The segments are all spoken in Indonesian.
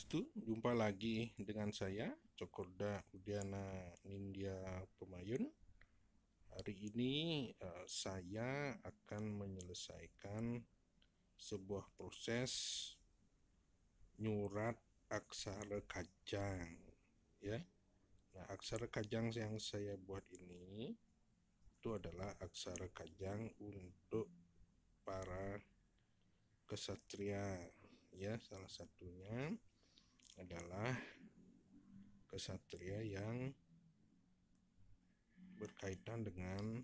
Swastiastu, jumpa lagi dengan saya Cokorda Udiana Nindya Pemayun. Hari ini saya akan menyelesaikan sebuah proses nyurat aksara kajang, ya. Nah, aksara kajang yang saya buat ini itu adalah aksara kajang untuk para kesatria, ya. Salah satunya adalah kesatria yang berkaitan dengan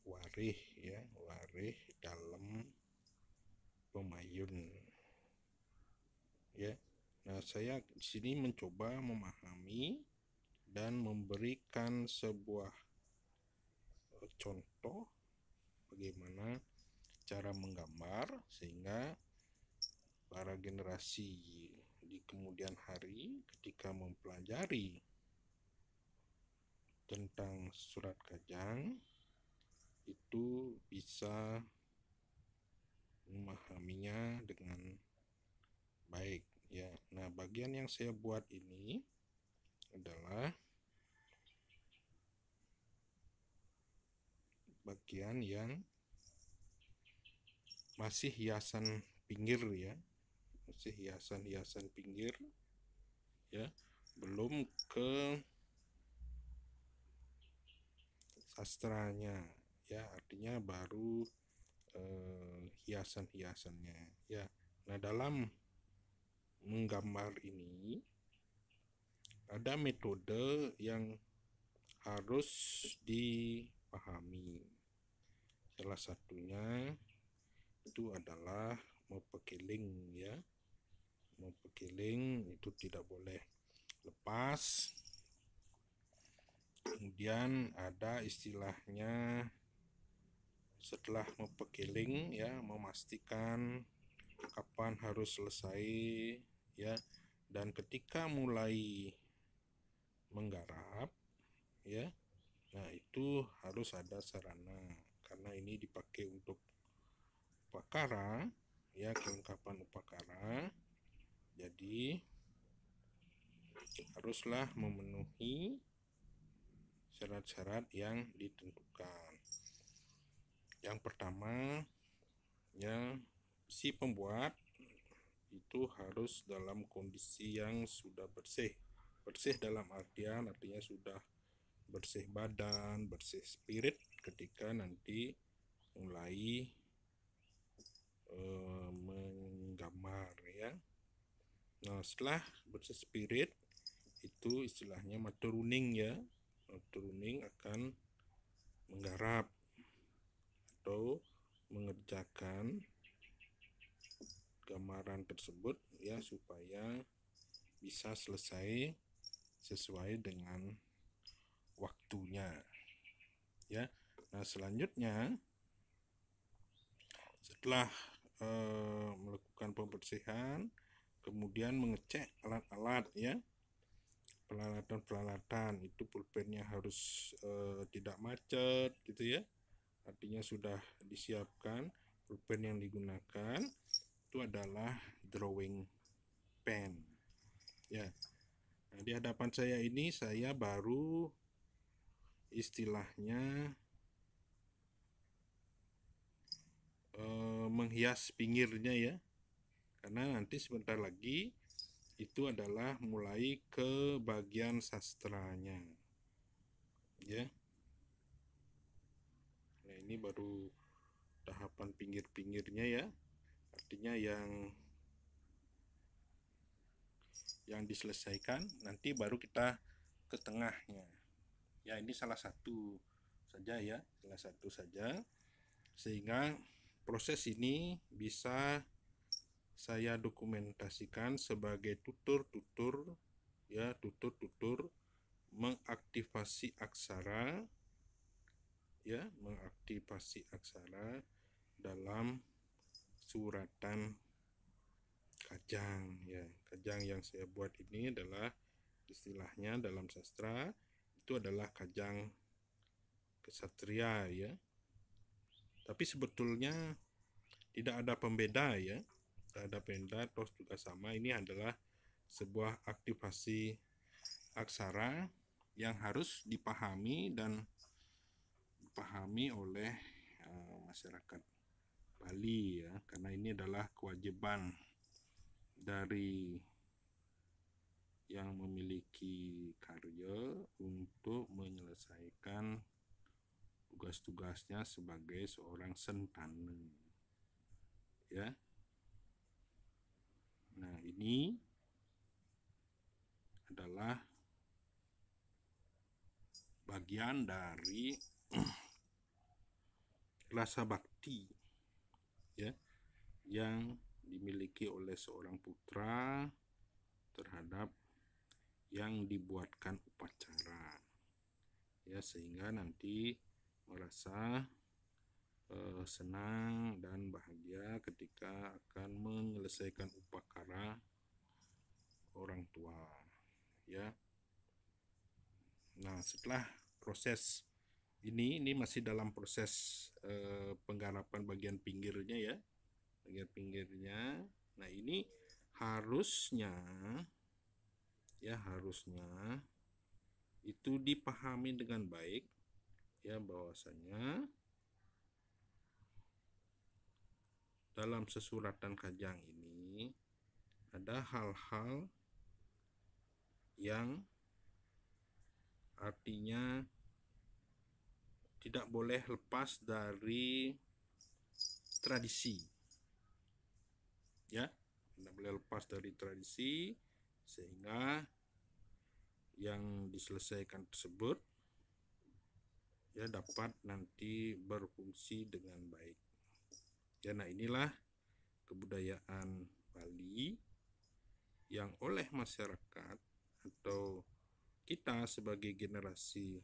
warih, ya, warih dalam pemayun, ya. Nah, saya di sini mencoba memahami dan memberikan sebuah contoh bagaimana cara menggambar sehingga para generasi di kemudian hari ketika mempelajari tentang surat kajang itu bisa memahaminya dengan baik, ya. Nah, bagian yang saya buat ini adalah bagian yang masih hiasan pinggir, ya, masih hiasan pinggir, ya, belum ke sastranya, ya, artinya baru hiasan-hiasannya, ya. Nah, dalam menggambar ini ada metode yang harus dipahami. Salah satunya itu adalah memperkeling, ya. Memperkeling itu tidak boleh lepas. Kemudian ada istilahnya setelah memperkeling, ya, memastikan kapan harus selesai, ya, dan ketika mulai menggarap, ya. Nah, itu harus ada sarana karena ini dipakai untuk upakara, ya, kelengkapan upakara. Jadi haruslah memenuhi syarat-syarat yang ditentukan. Yang pertama, ya, si pembuat itu harus dalam kondisi yang sudah bersih. Bersih dalam artinya sudah bersih badan, bersih spirit ketika nanti mulai menggambar, ya. Nah, setelah bersih spirit itu istilahnya maturuning, ya. Maturuning akan menggarap atau mengerjakan gambaran tersebut, ya, supaya bisa selesai sesuai dengan waktunya, ya. Nah, selanjutnya setelah melakukan pembersihan, kemudian mengecek alat-alat, ya, peralatan itu pulpennya harus tidak macet, gitu, ya, artinya sudah disiapkan. Pulpen yang digunakan itu adalah drawing pen, ya. Nah, di hadapan saya ini saya baru istilahnya menghias pinggirnya, ya, karena nanti sebentar lagi itu adalah mulai ke bagian sastranya, ya. Nah, ini baru tahapan pinggir-pinggirnya, ya, artinya yang diselesaikan, nanti baru kita ke tengahnya, ya. Ini salah satu saja, ya, salah satu saja, sehingga proses ini bisa saya dokumentasikan sebagai tutur-tutur, ya, tutur-tutur mengaktifasi aksara, ya, mengaktifasi aksara dalam suratan kajang, ya. Kajang yang saya buat ini adalah istilahnya dalam sastra itu adalah kajang kesatria, ya. Tapi sebetulnya tidak ada pembeda, ya. Ada penda, tos juga sama. Ini adalah sebuah aktivasi aksara yang harus dipahami dan dipahami oleh masyarakat Bali ya, karena ini adalah kewajiban dari yang memiliki karya untuk menyelesaikan tugas-tugasnya sebagai seorang sentanu ya. Nah, ini adalah bagian dari rasa bakti ya yang dimiliki oleh seorang putra terhadap yang dibuatkan upacara ya, sehingga nanti merasa senang dan bahagia ketika akan menyelesaikan upacara orang tua ya. Nah, setelah proses ini masih dalam proses penggarapan bagian pinggirnya ya, bagian pinggirnya. Nah, ini harusnya itu dipahami dengan baik ya, bahwasanya dalam sesuratan kajang ini ada hal-hal yang artinya tidak boleh lepas dari tradisi ya, tidak boleh lepas dari tradisi, sehingga yang diselesaikan tersebut ya dapat nanti berfungsi dengan baik ya. Nah, inilah kebudayaan Bali yang oleh masyarakat atau kita sebagai generasi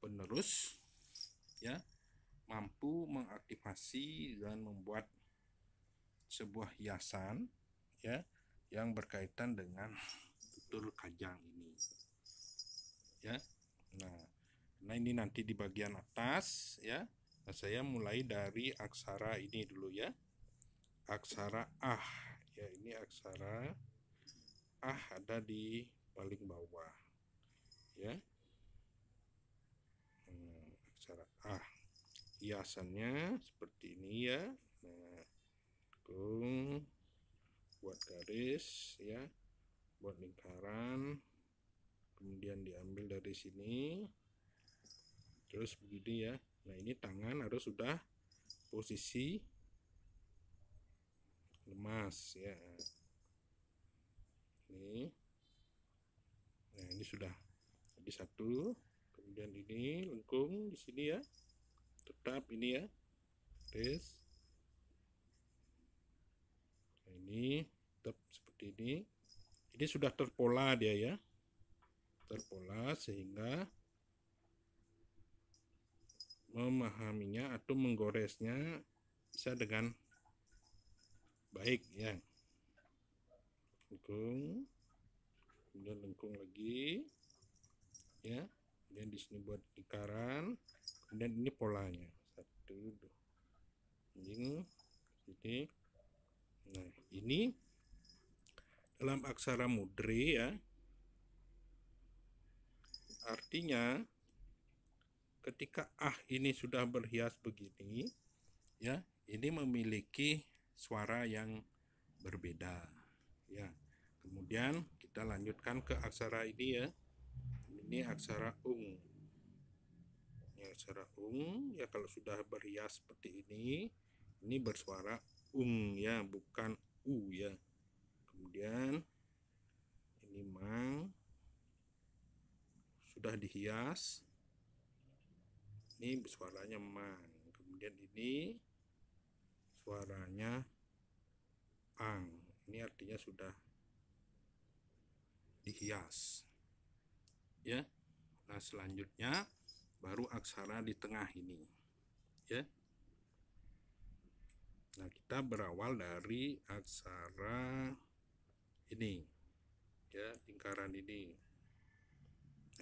penerus ya mampu mengaktifasi dan membuat sebuah hiasan ya yang berkaitan dengan tutur kajang ini ya. Nah, ini nanti di bagian atas ya. Nah, saya mulai dari aksara ini dulu ya, aksara ah ya. Ini aksara ah ada di paling bawah ya. Aksara ah hiasannya seperti ini ya. Nah, buat garis ya, buat lingkaran, kemudian diambil dari sini terus begini ya. Nah, ini tangan harus sudah posisi lemas ya. Ini, nah ini sudah jadi satu. Kemudian ini lengkung di sini ya, tetap ini ya, tes. Nah, ini tetap seperti ini. Ini sudah terpola dia ya, terpola sehingga memahaminya atau menggoresnya bisa dengan baik ya. Lengkung, kemudian lengkung lagi ya, kemudian di sini buat lingkaran, kemudian ini polanya 1, 2 ini. Nah, ini dalam aksara mudre ya, artinya ketika ah ini sudah berhias begini ya, ini memiliki suara yang berbeda ya. Kemudian kita lanjutkan ke aksara ini ya. Ini aksara ung. Ini aksara ung ya, kalau sudah berhias seperti ini bersuara ung ya, bukan u ya. Kemudian ini mang sudah dihias, ini suaranya mang. Kemudian ini suaranya ang, ini artinya sudah dihias ya. Nah, selanjutnya baru aksara di tengah ini ya. Nah, kita berawal dari aksara ini ya, lingkaran ini.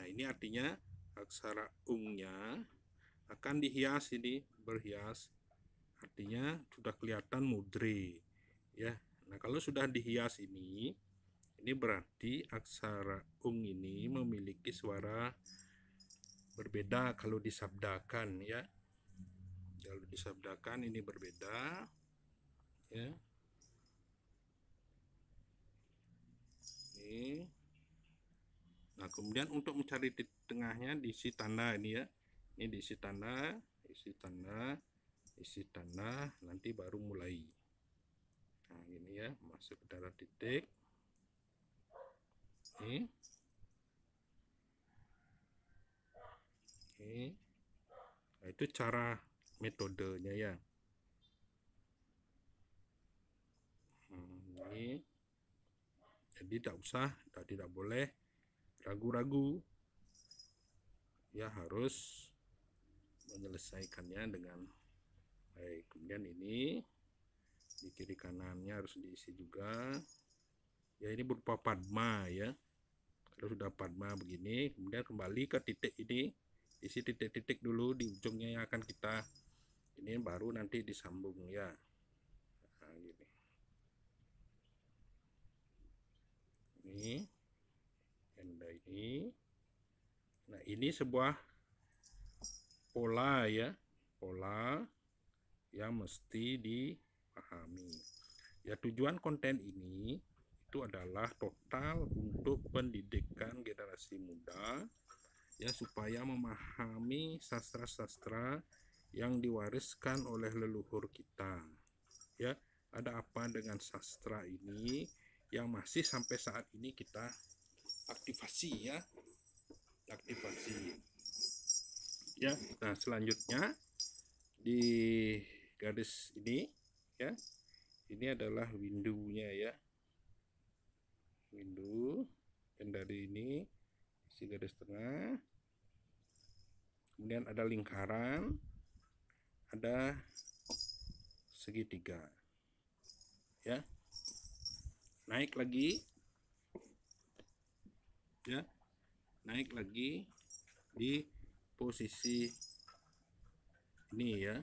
Nah, ini artinya aksara ungnya akan dihias, ini berhias, artinya sudah kelihatan mudre ya. Nah, kalau sudah dihias ini berarti aksara ung ini memiliki suara berbeda kalau disabdakan, ya. Kalau disabdakan ini berbeda, ya. Ini. Nah, kemudian untuk mencari di tengahnya diisi tanda ini, ya. Ini diisi tanda, isi tanda, isi tanda, nanti baru mulai. Nah, ini ya, masuk ke dalam titik. Ini. Ini. Nah, itu cara metodenya, ya. Ini. Jadi tidak boleh ragu-ragu, ya, harus menyelesaikannya dengan baik. Kemudian ini di kiri kanannya harus diisi juga, ya. Ini berupa padma, ya. Kalau sudah padma begini, kemudian kembali ke titik ini, isi titik-titik dulu di ujungnya yang akan kita ini, baru nanti disambung, ya. Nah, gini. Ini tanda ini. Nah, ini sebuah pola, ya, pola yang mesti dipahami, ya. Tujuan konten ini itu adalah total untuk pendidikan generasi muda, ya, supaya memahami sastra-sastra yang diwariskan oleh leluhur kita, ya. Ada apa dengan sastra ini yang masih sampai saat ini kita aktifasi, ya, aktifasi, ya. Nah, selanjutnya di garis ini, ya, ini adalah window-nya, ya, window. Dan dari ini isi garis tengah, kemudian ada lingkaran, ada segitiga, ya. Naik lagi, ya, naik lagi di posisi ini, ya.